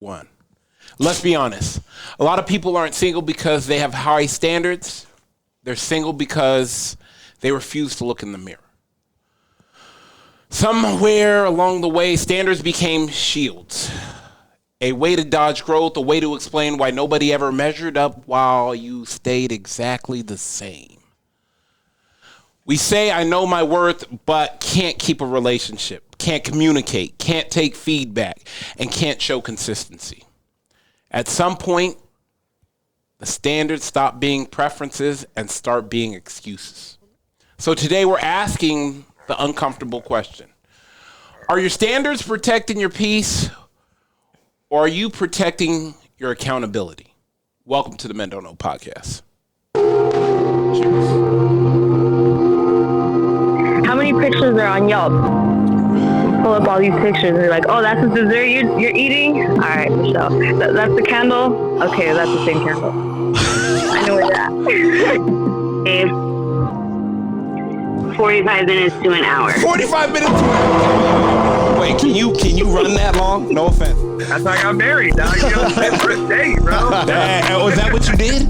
one. Let's be honest. A lot of people aren't single because they have high standards. They're single because they refuse to look in the mirror. Somewhere along the way, standards became shields. A way to dodge growth, a way to explain why nobody ever measured up while you stayed exactly the same. We say, I know my worth, but can't keep a relationship, can't communicate, can't take feedback, and can't show consistency. At some point, the standards stop being preferences and start being excuses. So today we're asking the uncomfortable question. Are your standards protecting your peace, or are you protecting your accountability? Welcome to the Men Don't Know podcast. Cheers. How many pictures are on Yelp? Pull up all these pictures and you're like, oh, that's the dessert you're eating? All right, Michelle. That's the candle? Okay, that's the same candle. I know where you're at. 45 minutes to an hour. 45 minutes to an hour. Wait, can you run that long? No offense. That's how I got married, dog. You know, first date, bro. Was that what you did?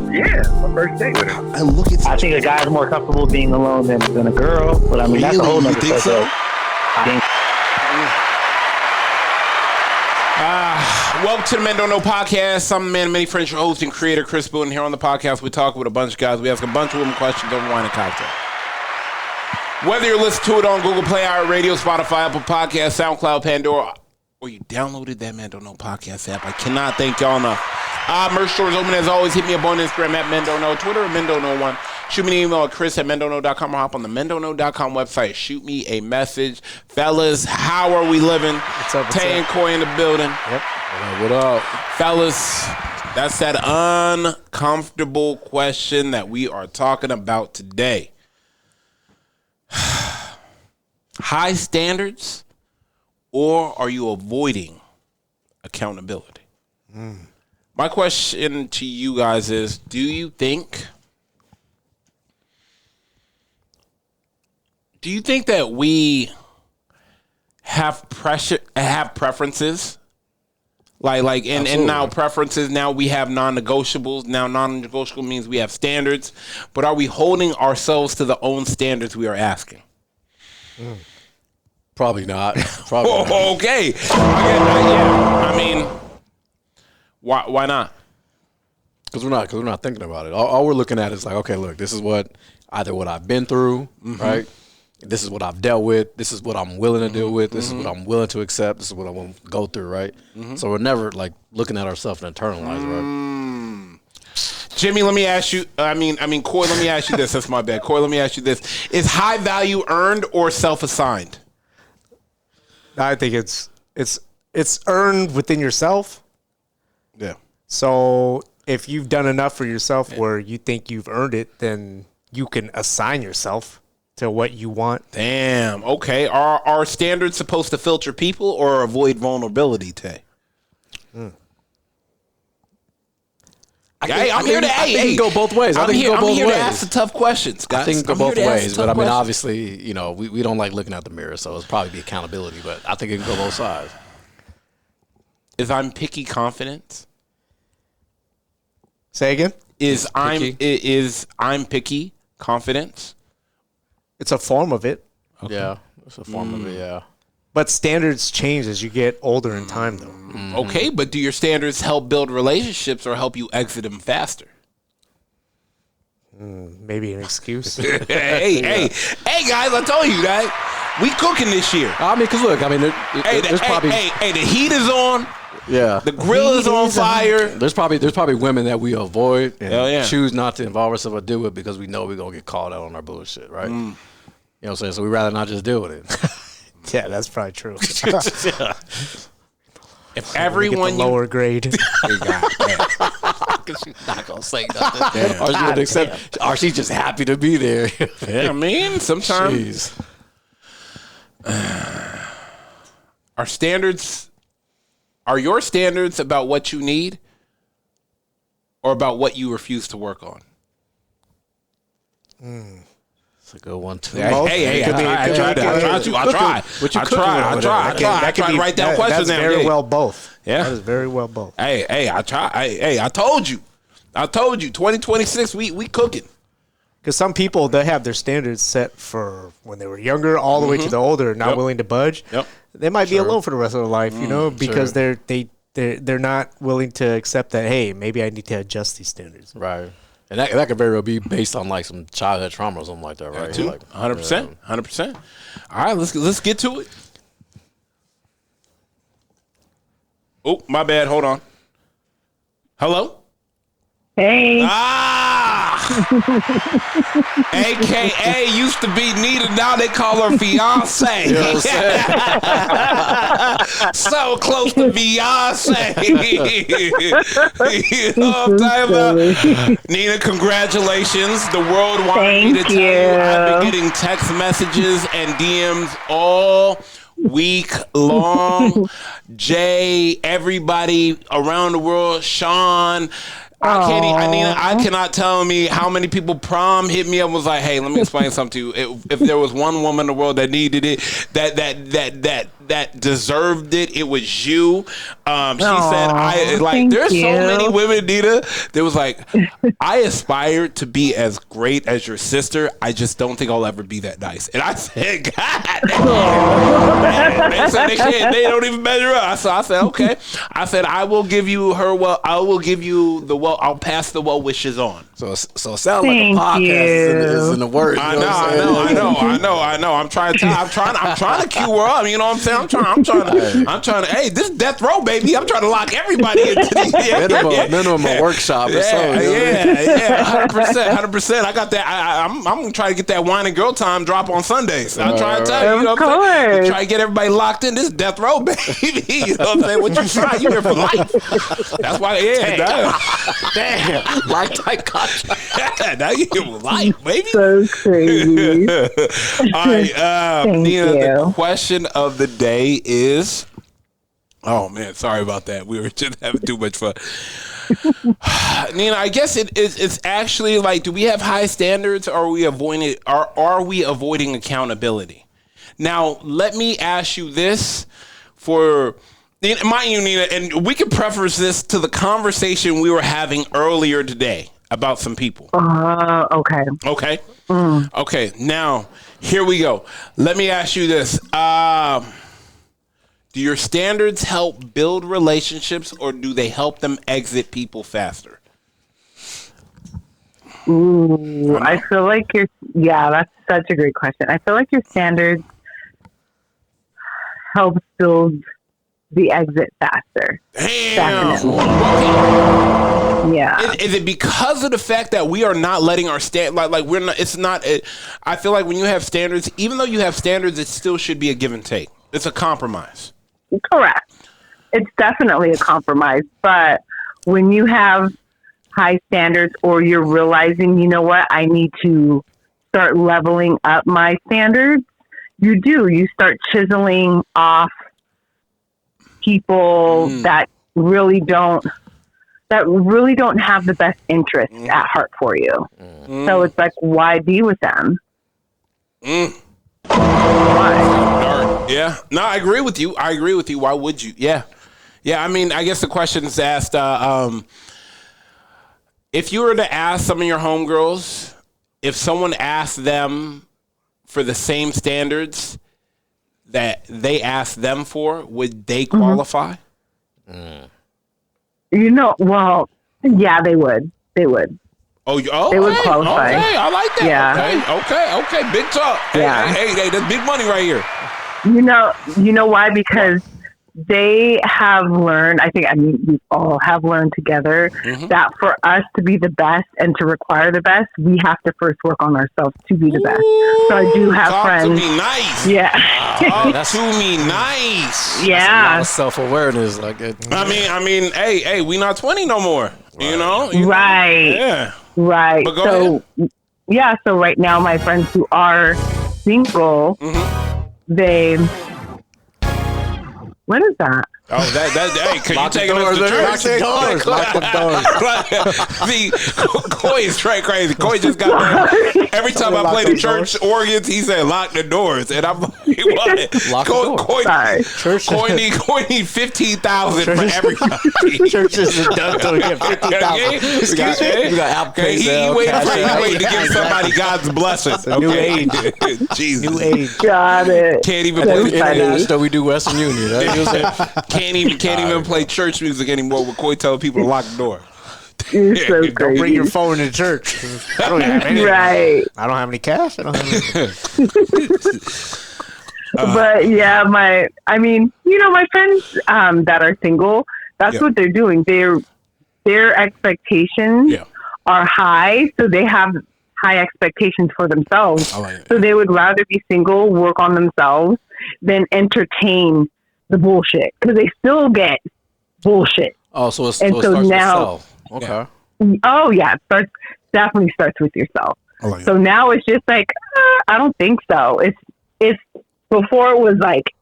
Yeah, my first date with her. I think a guy's more comfortable being alone than a girl, but I mean, that's a whole nother think so? Welcome to the Men Don't Know podcast. I'm the man of many friends, your host and creator, Chris Boone. Here on the podcast, we talk with a bunch of guys. We ask a bunch of women questions over wine and cocktail. Whether you're listening to it on Google Play, Radio, Spotify, Apple Podcasts, SoundCloud, Pandora, or you downloaded that Men Don't Know podcast app, I cannot thank y'all enough. Merch stores open as always. Hit me up on Instagram at Men Don't Know, Twitter at Men Don't Know 1. Shoot me an email at chris@mendontknow.com or hop on the mendontknow.com website. Shoot me a message. Fellas, how are we living? What's up? Tay and Cory in the building. Yep. What up? Fellas, that's that uncomfortable question that we are talking about today. High standards, or are you avoiding accountability? My question to you guys is, do you think that we have preferences? And now preferences, now we have non-negotiables. Now non-negotiable means we have standards. But are we holding ourselves to the own standards we are asking? Probably not. Probably not. Okay. I mean, why not? Because we're not thinking about it. All we're looking at is like, okay, look, this is what I've been through, right? This is what I've dealt with. This is what I'm willing to deal with. This is what I'm willing to accept. This is what I want to go through, right? So we're never like looking at ourselves and internalize, right? Jimmy, let me ask you. Cory, let me ask you this. That's my bad. Cory, let me ask you this: is high value earned or self-assigned? I think it's earned within yourself. Yeah. So if you've done enough for yourself where you think you've earned it, then you can assign yourself to what you want. Damn. Okay. Are standards supposed to filter people or avoid vulnerability, Tay? I think it go both ways. I'm here to ask the tough questions, guys. I think it go both ways, but I mean, obviously, you know, we don't like looking at the mirror, so it's probably the accountability. But I think it can go both sides. Is I'm picky confidence? Say again? Is I'm picky confidence? It's a form of it. Okay. Yeah, it's a form of it. Yeah. But standards change as you get older in time, though. Okay, but do your standards help build relationships or help you exit them faster? Maybe an excuse. Hey, guys! I told you that we cooking this year. I mean, because look, I mean, there's probably the heat is on. Yeah, the grill is on fire. There's probably women that we avoid and choose not to involve ourselves or deal with because we know we're gonna get called out on our bullshit, right? You know what I'm saying? So we'd rather not just deal with it. Yeah, that's probably true. If everyone get the lower grade, because she's not gonna say nothing, or she gonna accept, or she's just happy to be there. Yeah, I mean, sometimes are your standards about what you need, or about what you refuse to work on? It's a good one too. Hey, I tried to write down questions. That's very well both. Yeah, that is very well both. Hey, I told you. 2026, we cooking. Because some people, they have their standards set for when they were younger, all the way to the older, not willing to budge. Yep. They might be alone for the rest of their life, because they're not willing to accept that. Hey, maybe I need to adjust these standards. Right. And that could very well be based on like some childhood trauma or something like that, right? Too. 100%. All right, let's get to it. Oh, my bad. Hold on. Hello? Hey. AKA used to be Nita, now they call her fiance. You know what I'm saying? So close to Beyonce. You know what I'm talking about? Nina, congratulations. The world wanted me to tell you I've been getting text messages and DMs all week long. Jay, everybody around the world, Sean. I cannot tell me how many people prom hit me up and was like, hey, let me explain something to you. If there was one woman in the world that needed it, that deserved it, it was you. She said, there's so many women, Nita. There was like, I aspire to be as great as your sister. I just don't think I'll ever be that nice. And I said, God damn. They said they don't even measure up. So I said, okay. I said, I will give you I'll pass the well wishes on. So it sounds like a podcast is in the works. I know. I'm trying to cue her up. You know what I'm saying? I'm trying to. Hey, this is death row, baby. I'm trying to lock everybody into the minimum a workshop or something. Yeah, 100%. I got that. I'm gonna try to get that wine and girl time drop on Sundays. I'm trying to tell you. You know what I'm saying? Try to get everybody locked in. This is death row, baby. You know what I'm saying? What you try? You here for life. That's why. Damn. Lifetime contract. Now you here for life, baby. So crazy. All right, Nina. The question of the day is. Oh man, sorry about that. We were just having too much fun. Nina, I guess it's actually like, do we have high standards, or are we avoiding accountability? Now, let me ask you this mind you, Nina, and we can preface this to the conversation we were having earlier today about some people. Okay. Okay. Okay. Now, here we go. Let me ask you this. Do your standards help build relationships, or do they help them exit people faster? Ooh, I feel like that's such a great question. I feel like your standards help build the exit faster. Damn. Definitely. Yeah. Is it because of the fact that we are not letting our we're not? It's not. I feel like when you have standards, even though you have standards, it still should be a give and take. It's a compromise. Correct. It's definitely a compromise. But when you have high standards, or you're realizing, you know what, I need to start leveling up my standards, you start chiseling off people that really don't have the best interest at heart for you. So it's like, why be with them? Why? Yeah. No, I agree with you. Why would you? Yeah. I mean, I guess the question is asked, if you were to ask some of your homegirls, if someone asked them for the same standards that they asked them for, would they qualify? Well, yeah, they would. They would. They would qualify. Okay, I like that. Yeah. Okay. Big talk. Yeah. Hey, that's big money right here. You know why? Because they have learned, we all have learned together, that for us to be the best and to require the best, we have to first work on ourselves to be the best. So I do have friends. Talk to me nice. Yeah. Talk to me nice. Yeah. Self-awareness. Like it. I mean, hey, we not 20 no more. Right. You know? Right. Yeah. Right. But go ahead. Yeah. So right now, my friends who are single, they. What is that? Oh, hey, could you take us to church? Lock the doors. See, Coy is straight crazy. Coy just got there. Every time I play the church organs, he said, lock the doors. And I'm like, what? Lock the doors. Coy need 15,000 for everybody. Church isn't done till we get 50,000. Excuse me? We got Apple Pay, He Zelle, waiting to give somebody God's blessing. New age. Jesus. New age. Got it. Can't even So play funny. International, we do Western Union. Right? can't even play church music anymore with Coy telling people to lock the door. You're so Don't crazy. Bring your phone to church. I don't have any. Right. I don't have any cash. I don't have any. But yeah, my friends that are single, that's what they're doing. Their expectations Yeah. are high, so they have high expectations for themselves. I like it. So they would rather be single, work on themselves, than entertain the bullshit, because they still get bullshit. Oh, so it And starts so with now- self. Okay. Oh yeah, definitely starts with yourself. I like it. So now it's just like, I don't think so. It's before it was like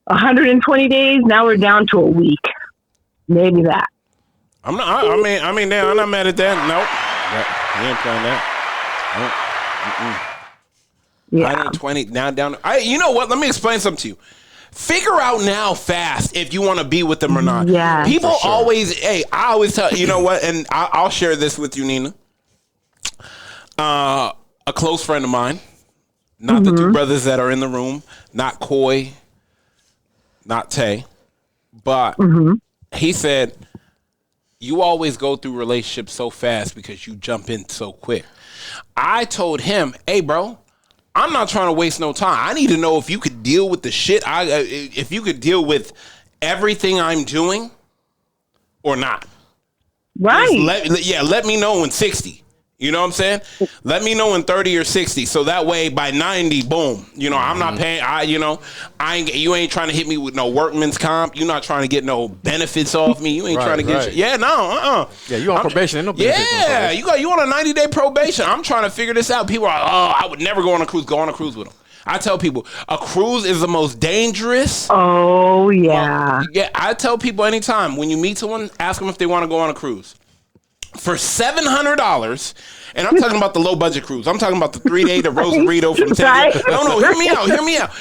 120 days. Now we're down to a week, maybe that. I'm not. I mean, I'm not mad at that. Nope. You ain't playing that. Nope. Yeah. 120 now down. You know what? Let me explain something to you. Figure out now fast if you want to be with them or not. Yeah. People always. Hey, I always tell you know what, and I'll share this with you, Nina. A close friend of mine, not the two brothers that are in the room, not Coy, not Tay, but he said, you always go through relationships so fast because you jump in so quick. I told him, hey, bro, I'm not trying to waste no time. I need to know if you could deal with the shit. If you could deal with everything I'm doing or not. Right. Let me know in 60. You know what I'm saying? Let me know in 30 or 60. So that way by 90, boom. You know, I'm not paying. You ain't trying to hit me with no workman's comp. You're not trying to get no benefits off me. You ain't trying to get. Yeah, no. Yeah, you on probation. Ain't no benefits on Yeah, probation. you on a 90-day probation. I'm trying to figure this out. People are, I would never go on a cruise. Go on a cruise with them. I tell people a cruise is the most dangerous. Oh yeah. Yeah, I tell people anytime when you meet someone, ask them if they want to go on a cruise. For $700, and I'm talking about the low budget cruise. I'm talking about the 3-day to Rosarito from Right. Tennessee. No,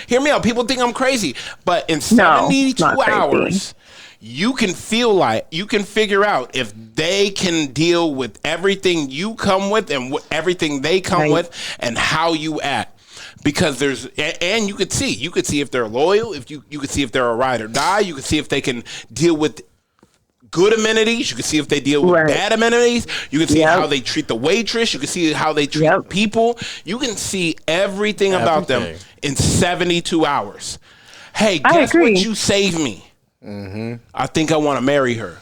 hear me out. People think I'm crazy, but in 72 not crazy. hours, you can figure out if they can deal with everything you come with and everything they come with and how you act. Because and you could see if they're loyal, if you could see if they're a ride or die, you could see if they can deal with good amenities. You can see if they deal with bad amenities. You can see how they treat the waitress. You can see how they treat people. You can see everything about them in 72 hours. Hey, guess what you saved me? I think I want to marry her.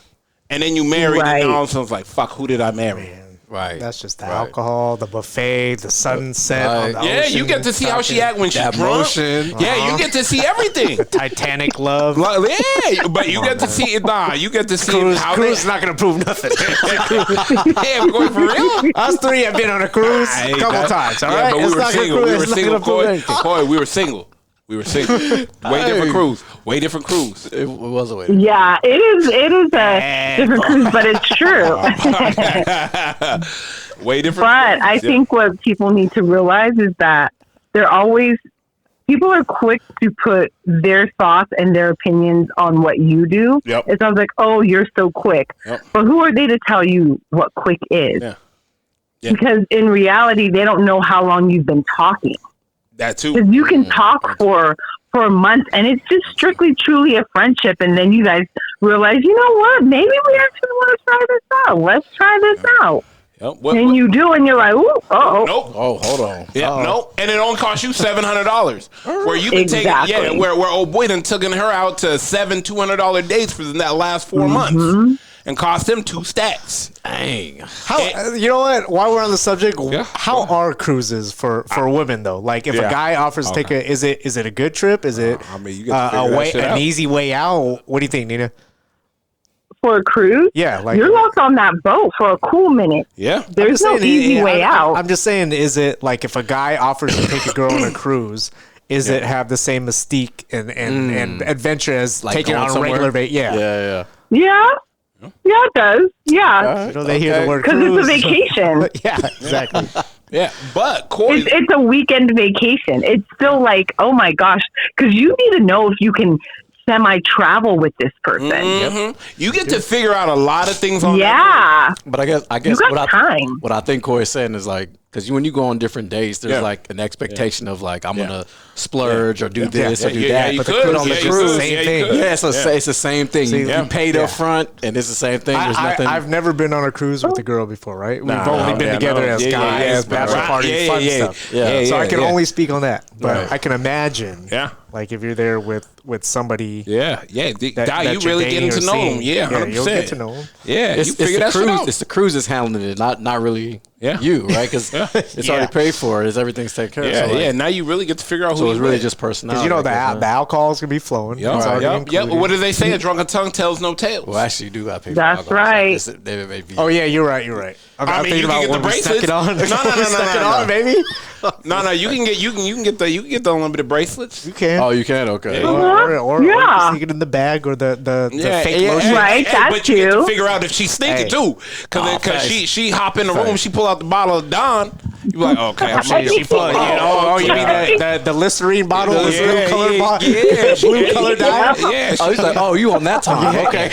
And then you married and all of a sudden it's like, fuck, who did I marry? Right. That's just the alcohol, the buffet, the sunset. On the Yeah, ocean, you get to see how she act when she's That drunk. motion. Yeah, you get to see everything. Titanic love. Yeah, but you get to see it. Nah, you get to see how Cruise is not going to prove nothing. Yeah, we're going for real. Us three have been on a cruise a couple times, all right? But we It's were not gonna single. prove- We were it's not single, gonna prove Coy. anything. Coy, we were single. Way different cruise. Way different cruise. It was a way. Yeah, it is a different cruise, but it's true. Way different. But I think what people need to realize is that people are quick to put their thoughts and their opinions on what you do. Yep. It sounds like, oh, you're so quick. Yep. But who are they to tell you what quick is? Yeah. Because in reality, they don't know how long you've been talking. That too. Because you can talk for months, and it's just strictly, truly a friendship. And then you guys realize, you know what? Maybe we actually want to try this out. Let's try this out. Yep. And you do, and you're like, ooh, uh-oh. Nope. Oh, hold on. Yeah, nope. And it only cost you $700. Where you can take Exactly. where old boy done taken her out to $200 dates for that last 4 months and cost him 2 stacks. Dang. How, you know what? While we're on the subject, Yeah. how are cruises for women though? Like, if a guy offers to take is it a good trip? Is it I mean, you get to figure that shit an out. easy way out? What do you think, Nina? For a cruise? Yeah, like You're lost on that boat for a cool minute. Yeah. There's no easy way out. I'm just saying, is it like if a guy offers to take a girl on a cruise, is it have the same mystique and adventure as Like taking going on a somewhere? regular vacation? Yeah. Yeah. Yeah. Yeah, it does. Yeah. You know, they hear the word Because cruise. it's a vacation. Yeah, exactly. Yeah, but Corey, It's a weekend vacation. It's still like, oh my gosh, because you need to know if you can semi-travel with this person. you get to figure out a lot of things on that. Yeah. But I guess You got time. what I think Corey's saying is like, because when you go on different dates, there's Yeah. like an expectation of like I'm gonna splurge or do this or do Yeah, that. you But could. put on the Yeah, you cruise, could. Yeah, you could. yeah, it's the same thing. You paid up front, and it's the same thing. There's nothing. I've never been on a cruise with a girl before, right? We've Nah, only no, been yeah, together no. as Yeah, guys, yeah, bachelor right. party, Yeah, fun yeah, stuff. yeah. So I can yeah. only speak on that, but Right. I can imagine. Yeah. Like if you're there with somebody. Yeah. That You you're really dating getting to or know seeing. him. Yeah, 100%. you'll get to know him. Yeah, it's, you it's figure the that shit cruise. out. It's the cruise is handling it, not really Yeah. you, right? Because it's already paid for. It's everything's taken care of. Yeah, So, like, yeah. Now you really get to figure out who So it's you really with. just personality. Because you know I guess, the man. alcohol's gonna be flowing. It's already Yep. included. What do they say? A drunken tongue tells no tales. Well, actually, you do got to pay. For That's alcohol, right. So they may be- Oh yeah, you're right. You're right. I'm I mean, thinking you can about get the when we stuck bracelets. it on. No, Stuck it no. on, baby. No, you can get the unlimited bracelets. You can. Oh, you can. Okay. Yeah. Or you Yeah. can stick it in the bag or the fake yeah, lotion. Right, that's but you get to you. figure out if she's stinking Hey. too, because facts. she hop in the room, she pull out the bottle of Dawn. You be like, okay, I'm She, she put, you mean the Listerine bottle, the blue color bottle, blue color dye. Yeah, Oh, he's like, oh, you on that time? Okay.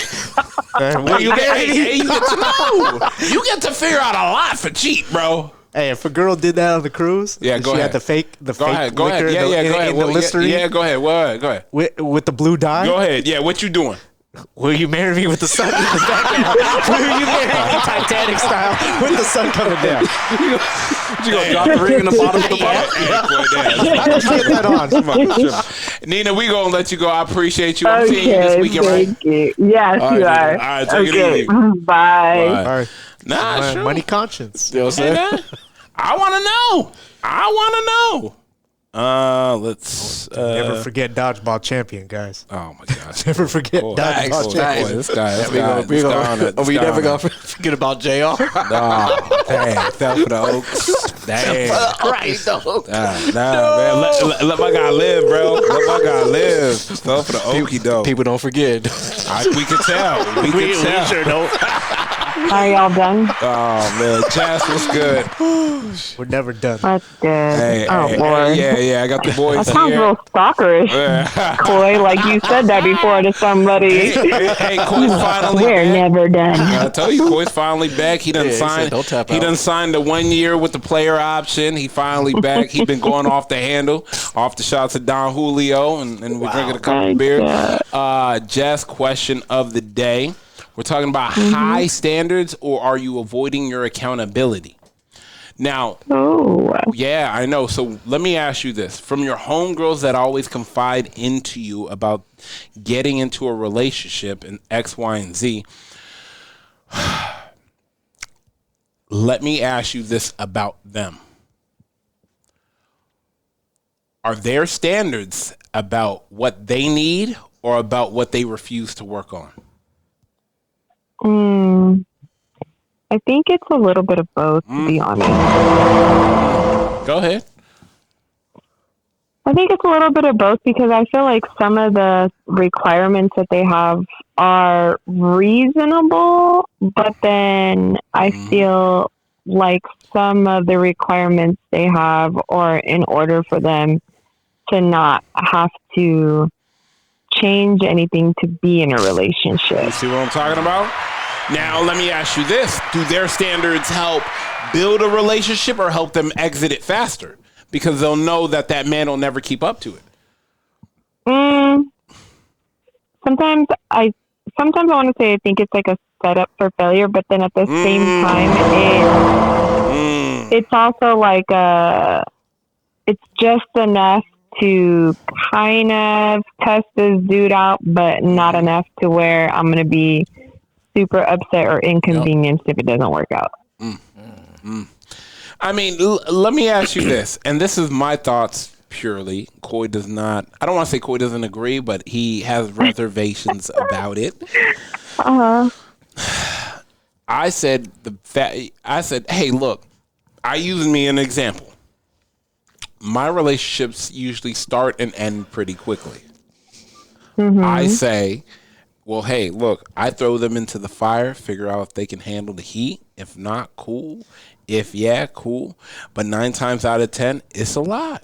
well, you get to know. You get to figure out a lot for cheap, bro. Hey, if a girl did that on the cruise, Yeah, and go she ahead. had the fake Go ahead, go liquor ahead. Yeah, in go ahead. in the Well, Listerine yeah, go ahead. Go ahead. with the blue dye. Go ahead. Yeah, what you doing? Will you marry me with the sun in the background? Will you marry me Titanic style with the sun coming down? You gonna drop the ring in the bottom of the bottle? Get that on. Nina, we gonna let you go. I appreciate you. I'm seeing you this Okay, weekend, right? thank you. Yes, All right, you dude. are. All right, take it Okay, easy. bye. All right. Nah, sure. Money conscience. You know what I'm Hey, saying? man. I want to know. Let's. Never forget dodgeball champion, guys. Oh my gosh. Never forget Cool. dodgeball Cool. champion. Boy, this guy. We never gonna forget about JR. Oh, dang. Fell for the Oaks. Dang. Right, though. Man. Let my guy live, bro. Let my guy live. Fell for the Okie doke. People don't forget. We can tell. We can tell. sure don't. Are y'all done? Oh, man. Jazz was good. We're never done. That's good. Hey, oh, hey, boy. yeah. I got the boys That sounds here. real stalkerish, Coy, like you said that before to somebody. Hey, Coy's finally We're back. never done. I tell you, Coy's finally back. He done Yeah, he signed. said, "Don't tap He out." done signed the 1 year with the player option. He finally back. He been going off the handle, off the shots of Don Julio, and we're drinking a couple Thank beers. you. Jess, question of the day. We're talking about high standards, or are you avoiding your accountability? Now, Oh, yeah, I know. So let me ask you this. From your homegirls that always confide into you about getting into a relationship and X, Y, and Z, let me ask you this about them. Are their standards about what they need or about what they refuse to work on? I think it's a little bit of both, to be honest. Go ahead. I think it's a little bit of both because I feel like some of the requirements that they have are reasonable, but then I feel like some of the requirements they have are in order for them to not have to change anything to be in a relationship. You see what I'm talking about? Now, let me ask you this. Do their standards help build a relationship or help them exit it faster? Because they'll know that man will never keep up to it. Sometimes I want to say I think it's like a setup for failure, but then at the same time, it's also like it's just enough to kind of test this dude out, but not enough to where I'm going to be super upset or inconvenienced if it doesn't work out. I mean, let me ask you this, and this is my thoughts purely. Coy does not, I don't want to say Coy doesn't agree, but he has reservations about it. I said, hey, look, I use me an example. my relationships usually start and end pretty quickly. Mm-hmm. I say, well, hey, look, I throw them into the fire, figure out if they can handle the heat. If not, cool. If yeah, cool. But 9 times out of 10, it's a lot.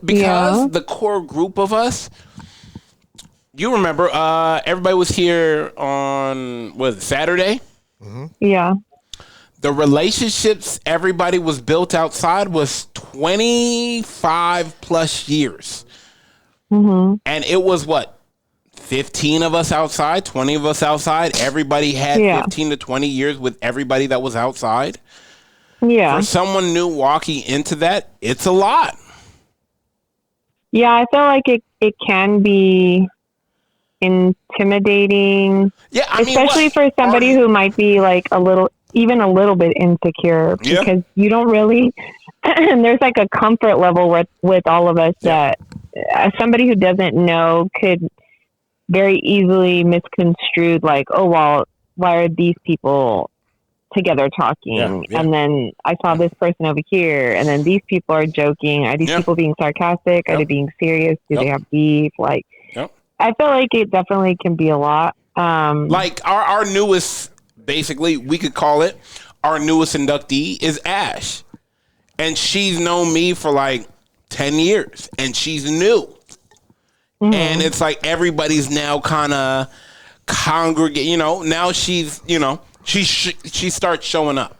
Because the core group of us, you remember, everybody was here on, Saturday? Mm-hmm. Yeah. The relationships everybody was built outside was 25 plus years. Mm-hmm. And it was 15 of us outside, 20 of us outside. Everybody had 15 to 20 years with everybody that was outside. Yeah. For someone new walking into that, it's a lot. Yeah, I feel like it can be intimidating. Yeah, especially for somebody who might be like even a little bit insecure, because you don't really, and there's like a comfort level with all of us that somebody who doesn't know could very easily misconstrued, like, oh, well, why are these people together talking? And then I saw this person over here, and then these people are joking. Are these people being sarcastic? Are they being serious? Do they have beef? Like, I feel like it definitely can be a lot. Like our newest, basically, we could call it, our newest inductee is Ash. And she's known me for like 10 years. And she's new. Mm-hmm. And it's like everybody's now kind of congregate, now she's, she starts showing up.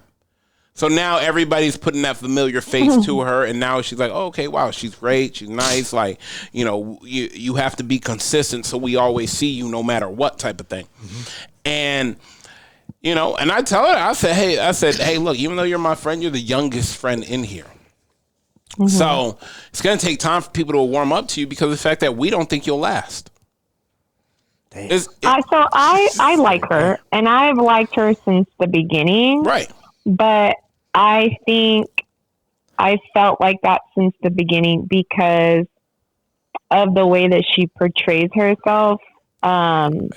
So now everybody's putting that familiar face to her, and now she's like, oh, okay, wow, she's great, she's nice, like, you have to be consistent so we always see you no matter what type of thing. Mm-hmm. And, and I tell her, I said, hey, look, even though you're my friend, you're the youngest friend in here. Mm-hmm. So it's going to take time for people to warm up to you because of the fact that we don't think you'll last. So I like her, and I've liked her since the beginning. Right. But I think I felt like that since the beginning because of the way that she portrays herself.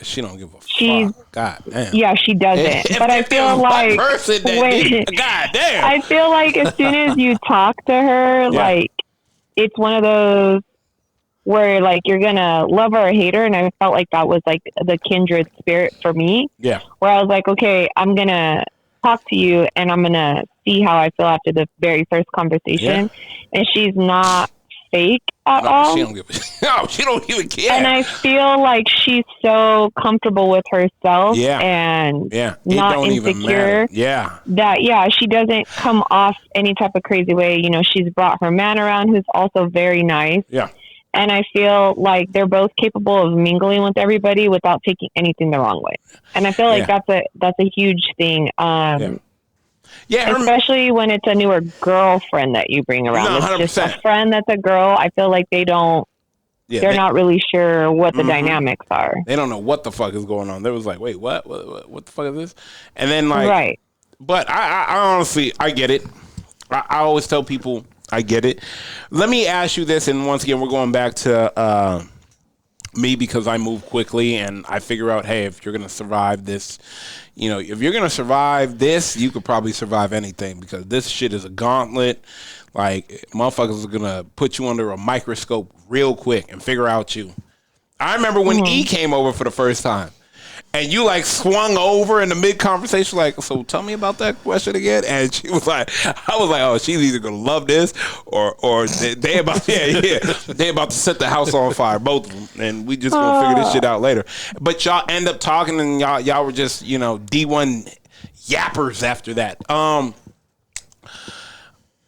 She don't give a fuck. God damn. Yeah, she doesn't. But I feel like God damn. I feel like as soon as you talk to her, like it's one of those where like you're gonna love her or hate her, and I felt like that was like the kindred spirit for me. Yeah. Where I was like, okay, I'm gonna talk to you and I'm gonna see how I feel after the very first conversation. And she's not fake at all. She don't even care. And I feel like she's so comfortable with herself and not insecure. That she doesn't come off any type of crazy way. She's brought her man around who's also very nice. Yeah. And I feel like they're both capable of mingling with everybody without taking anything the wrong way. And I feel like that's a huge thing. Especially when it's a newer girlfriend that you bring around. No, it's just a friend that's a girl. I feel like they're not really sure what the dynamics are. They don't know what the fuck is going on. They was like, wait, what the fuck is this? And then like, right. But I honestly, I get it. I always tell people, I get it. Let me ask you this, and once again, we're going back to me because I move quickly, and I figure out, hey, if you're going to survive this, if you're going to survive this, you could probably survive anything because this shit is a gauntlet. Like, motherfuckers are going to put you under a microscope real quick and figure out you. I remember when E came over for the first time. And you like swung over in the mid conversation, like, so tell me about that question again. And she was like, I was like, oh, she's either gonna love this or they about they about to set the house on fire, both of them, and we just gonna figure this shit out later. But y'all end up talking, and y'all were just D1 yappers after that.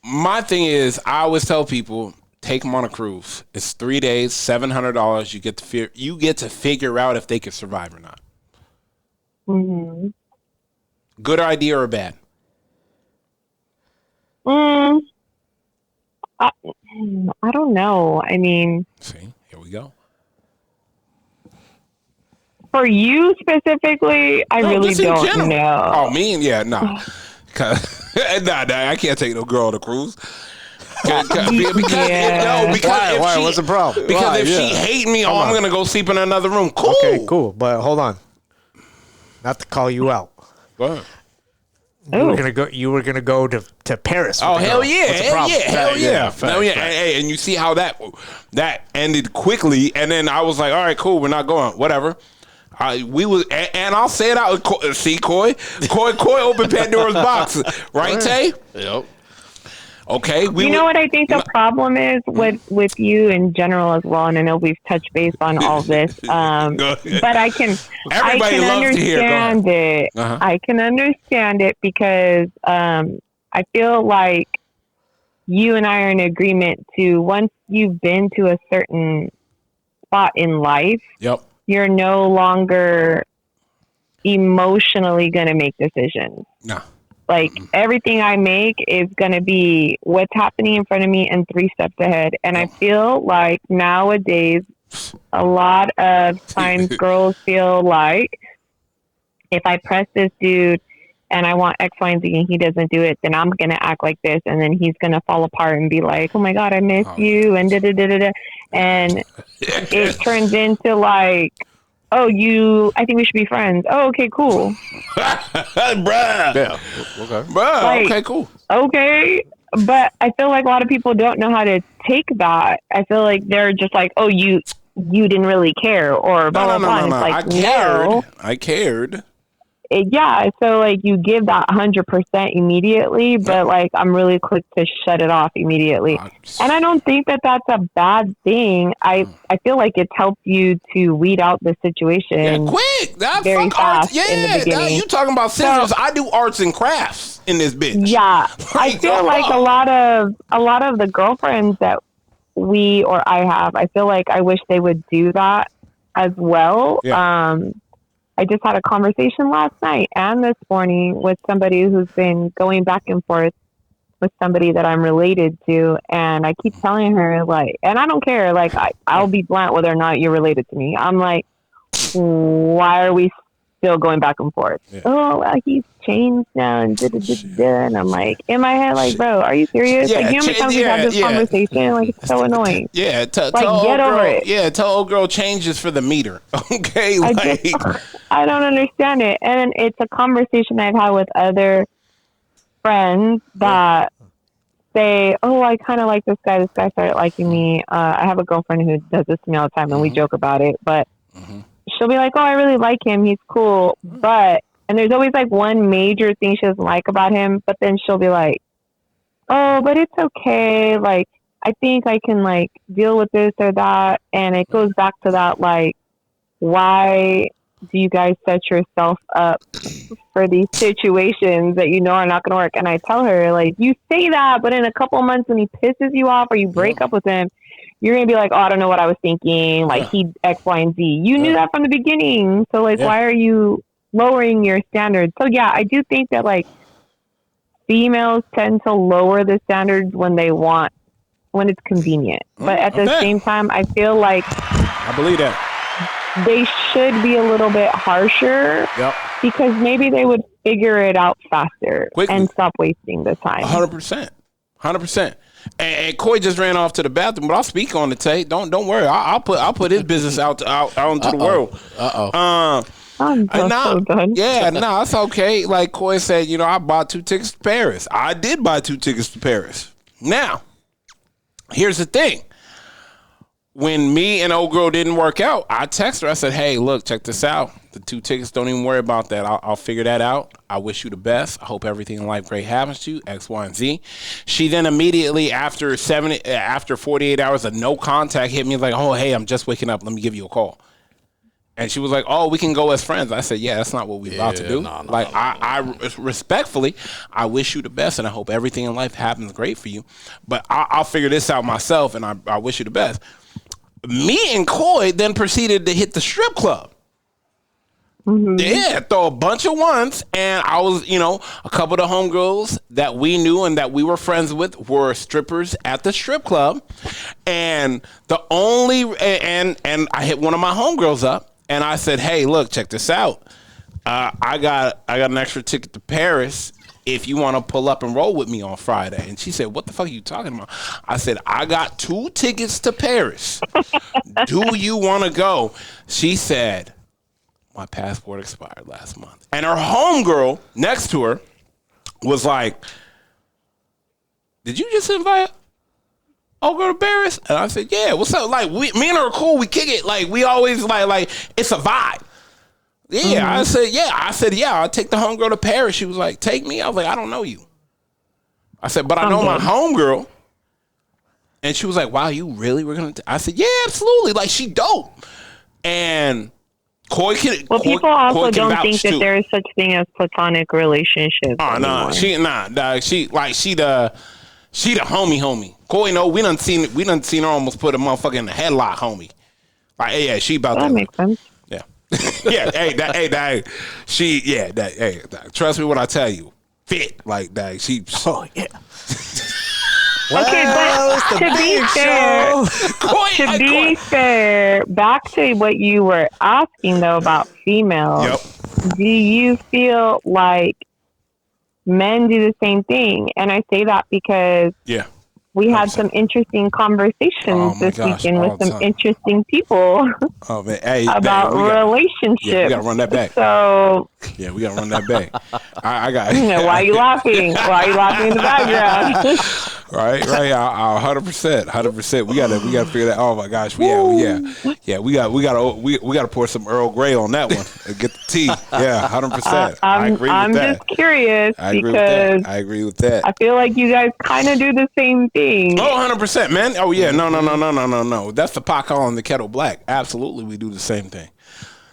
My thing is, I always tell people, take them on a cruise. It's 3 days, $700. You get to figure out if they can survive or not. Mm-hmm. Good idea or bad? I don't know. I mean, see, here we go. For you specifically, I really don't know. Oh, me? Yeah, no. Nah, I can't take no girl on a cruise. Because why? What's the problem? Because if she hate me, I'm gonna go sleep in another room. Cool. Okay, cool. But hold on. Not to call you out. Go ahead. You were gonna go to Paris. Oh, hell yeah. What's the Hell problem? yeah. Hell yeah. Fact, Hell yeah. fact. Hey, and you see how that ended quickly. And then I was like, all right, cool. We're not going. Whatever. And I'll say it out. See, Coy opened Pandora's box. Right, Tay? Yep. Okay. You know what I think the problem is with you in general as well, and I know we've touched base on all this, but I can Everybody loves to hear. Go ahead. understand it. Uh-huh. I can understand it because I feel like you and I are in agreement to once you've been to a certain spot in life, Yep. you're no longer emotionally going to make decisions. No. Like everything I make is going to be what's happening in front of me and 3 steps ahead. And I feel like nowadays, a lot of times girls feel like if I press this dude and I want X, Y, and Z and he doesn't do it, then I'm going to act like this. And then he's going to fall apart and be like, oh my God, I miss you. And da-da-da-da-da. And it turns into like, oh, I think we should be friends. Oh, okay, cool. Bruh. Yeah. Okay. Bruh. Like- Okay, cool. Okay. But I feel like a lot of people don't know how to take that. I feel like they're just like, oh, you didn't really care or blah, blah, blah. And it's like, no. I cared. Yeah, so like you give that 100% immediately, but like I'm really quick to shut it off immediately. And I don't think that that's a bad thing. I feel like it's helped you to weed out the situation. Yeah, quick. That very fuck arts. fast in the Yeah, beginning. you talking about scissors. I do arts and crafts in this bitch. Yeah, I Like, feel like a lot of the girlfriends that I have, I feel like I wish they would do that as well. Yeah. I just had a conversation last night and this morning with somebody who's been going back and forth with somebody that I'm related to. And I keep telling her, like, and I don't care, like, I'll be blunt whether or not you're related to me. I'm like, why are we still going back and forth? Yeah. Oh, well, he's changed now and da-da-da-da. And I'm like, in my head, like, bro, are you serious? Yeah, like, you know how many times we've had this conversation? Like, it's so annoying. Yeah, like, get over it. Yeah, tell old girl changes for the meter. Okay, I don't understand it. And it's a conversation I've had with other friends that say, oh, I kind of like this guy. This guy started liking me. I have a girlfriend who does this to me all the time, and we joke about it. But she'll be like, oh, I really like him. He's cool. And there's always like one major thing she doesn't like about him. But then she'll be like, oh, but it's okay. Like, I think I can like deal with this or that. And it goes back to that, like, why do you guys set yourself up for these situations that you know are not going to work? And I tell her, like, you say that, but in a couple of months when he pisses you off or you break up with him, you're going to be like, oh, I don't know what I was thinking. Like, he X, Y, and Z. You knew that from the beginning. So, like, why are you lowering your standards? So, yeah, I do think that, like, females tend to lower the standards when it's convenient. But at the same time, I feel like I believe that. They should be a little bit harsher because maybe they would figure it out faster and stop wasting the time. 100%. And Coy just ran off to the bathroom, but I'll speak on it, Tay. Don't worry. I'll put his business out into the world. I'm so done. Yeah, no, it's okay. Like Coy said, you know, I bought 2 tickets to Paris. I did buy 2 tickets to Paris. Now, here's the thing. When me and old girl didn't work out, I texted her. I said, hey, look, check this out. The 2 tickets, don't even worry about that. I'll figure that out. I wish you the best. I hope everything in life great happens to you, X, Y, and Z. She then immediately, after 48 hours of no contact, hit me like, oh, hey, I'm just waking up. Let me give you a call. And she was like, oh, we can go as friends. I said, yeah, that's not what we're about to do. I respectfully, I wish you the best, and I hope everything in life happens great for you. But I'll figure this out myself, and I wish you the best. Me and Coy then proceeded to hit the strip club. Yeah, throw a bunch of ones. And I was, you know, a couple of the homegirls that we knew and that we were friends with were strippers at the strip club. And and I hit one of my homegirls up and I said, hey, look, check this out. I got an extra ticket to Paris if you want to pull up and roll with me on Friday. And she said, what the fuck are you talking about? I said, I got 2 tickets to Paris. Do you want to go? She said, my passport expired last month. And her homegirl next to her was like, did you just invite old girl to Paris? And I said, yeah, what's up? Like, me and her are cool. We kick it. Like, we always, like it's a vibe. Yeah, I said, I'll take the homegirl to Paris. She was like, take me? I was like, I don't know you. I said, but I know my homegirl. And she was like, wow, you really were going to? I said, yeah, absolutely. Like, she dope. And Cory can. Well, people also Cory can don't think that there is such thing as platonic relationships. Oh no, she the homie. Cory, no, we done seen her almost put a motherfucker in the headlock, homie. Like, yeah, she about that makes sense. Yeah, yeah. Trust me when I tell you, fit like that. She. Oh yeah. Okay, but to be fair, back to what you were asking though about females, do you feel like men do the same thing? And I say that because we had some interesting conversations this weekend with some interesting people about relationships. Yeah, we gotta run that back. So yeah, we gotta run that back. I got. Why are you laughing? Why are you laughing in the background? Right. 100%. We gotta figure that. Oh my gosh, we gotta pour some Earl Grey on that one and get the tea. Yeah, 100%. I agree with that. I'm just curious because I agree with that. I feel like you guys kind of do the same thing. Oh, 100%, man. Oh yeah, no. That's the pot calling the kettle black. Absolutely, we do the same thing.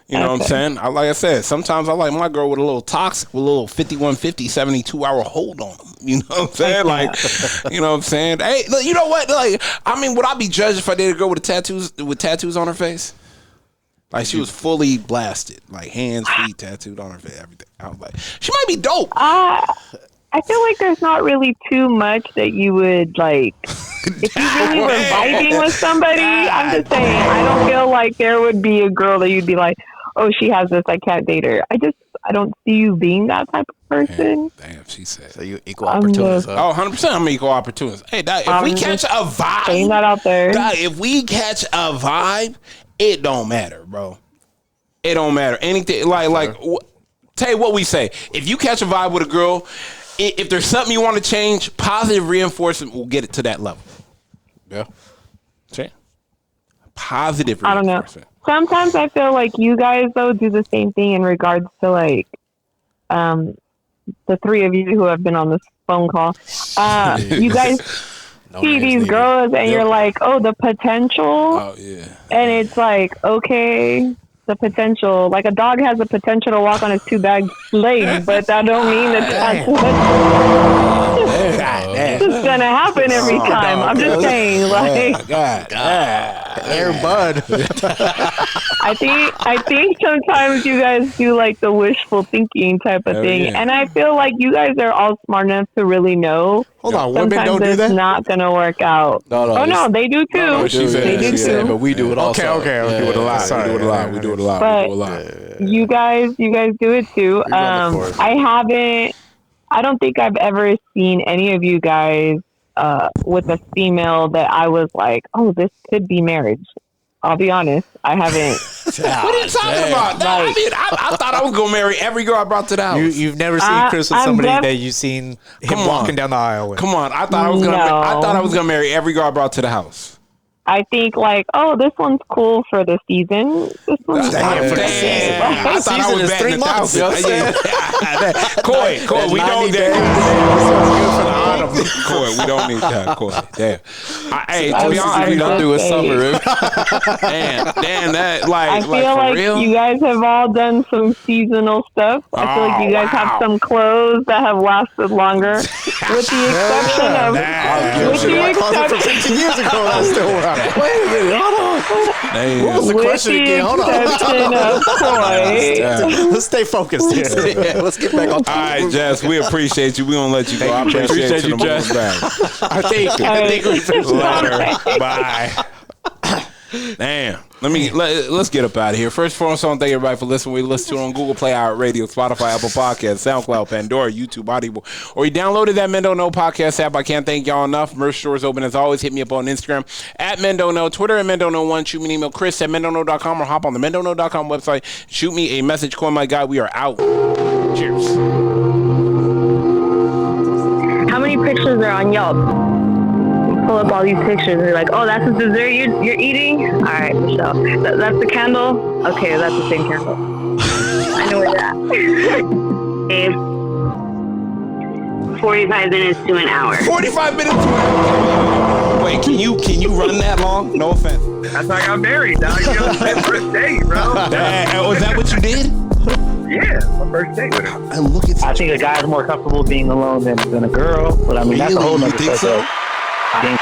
You know what I'm saying? Like I said, sometimes I like my girl with a little toxic, with a little 5150, 72-hour hold on them. You know what I'm saying? Like, you know what I'm saying? Hey, look, you know what? Like, I mean, would I be judged if I dated a girl with tattoos on her face? Like, she was fully blasted, like hands, feet tattooed on her face, everything. I was like, she might be dope. I feel like there's not really too much that you would like. If you really were vibing with somebody, I'm just saying, I don't feel like there would be a girl that you'd be like, oh, she has this, I can't date her. I don't see you being that type of person. Damn, she said. So you equal opportunist. Oh, 100%, I'm an equal opportunist. Hey, if we catch a vibe. Saying that out there. If we catch a vibe, it don't matter, bro. It don't matter. Anything, tell you what we say. If you catch a vibe with a girl, if there's something you want to change, positive reinforcement will get it to that level. Yeah. Okay. Positive reinforcement. I don't know. Sometimes I feel like you guys, though, do the same thing in regards to, like, the three of you who have been on this phone call. You guys see these girls and you're like, oh, the potential. Oh, yeah. And it's like, okay, the potential. Like, a dog has the potential to walk on his two bagged legs, but that don't mean that that's it's going to happen every time. I'm just saying, like. Air bud. I think sometimes you guys do like the wishful thinking type of thing, and I feel like you guys are all smart enough to really know. Hold on, women don't do that. It's not gonna work out. No, they do too. They do too. But we do it also. Okay. We do it a lot. We do it a lot. But you guys do it too. I don't think I've ever seen any of you guys with a female that I was like, oh, this could be marriage. I'll be honest, I haven't. What are you talking about? I mean, I thought I was gonna marry every girl I brought to the house. You've never seen Chris with somebody that you've seen him walking down the aisle with. Come on, I thought I was gonna marry every girl I brought to the house. I think like, oh, this one's cool for the season. This one's for the season. I thought I was betting 3 months. Cory, we don't need that. Cory, we don't need that. Cory, damn. Hey, to be honest, we don't do a summer. Damn, that I feel like you guys have all done some seasonal stuff. I feel like you guys have some clothes that have lasted longer, with the exception of 15 years ago. That's still right. Wait a minute, hold on. What was the question again? Hold on. Let's stay focused here. Let's get back on topic. All right, Jess, we appreciate you. We gonna let you go. I appreciate you, Jess. I think we finished later. Bye. Damn. Let's get up out of here. First and foremost, thank everybody for listening. We listen to it on Google Play, Radio, Spotify, Apple Podcasts, SoundCloud, Pandora, YouTube, Audible, or you downloaded that Men Don't Know podcast app. I can't thank y'all enough. Merch stores open as always. Hit me up on Instagram at Men Don't Know, Twitter at Men Don't Know 1. Shoot me an email, Chris at mendontknow.com, or hop on the mendontknow.com website. Shoot me a message. Call my guy. We are out. Cheers. pictures are on Yelp. You pull up all these pictures and you're like, oh, that's the dessert you're eating? All right, Michelle. That's the candle? Okay, that's the same candle. I know where you're at. 45 minutes to an hour. 45 minutes. Wait, can you run that long? No offense. That's how I got married, dog. You know, my first date, bro. Was that what you did? Yeah, my first date with her. And look at I think a guy's more comfortable being alone than a girl, but I mean, that's a whole Really? nother You think so? subject. I think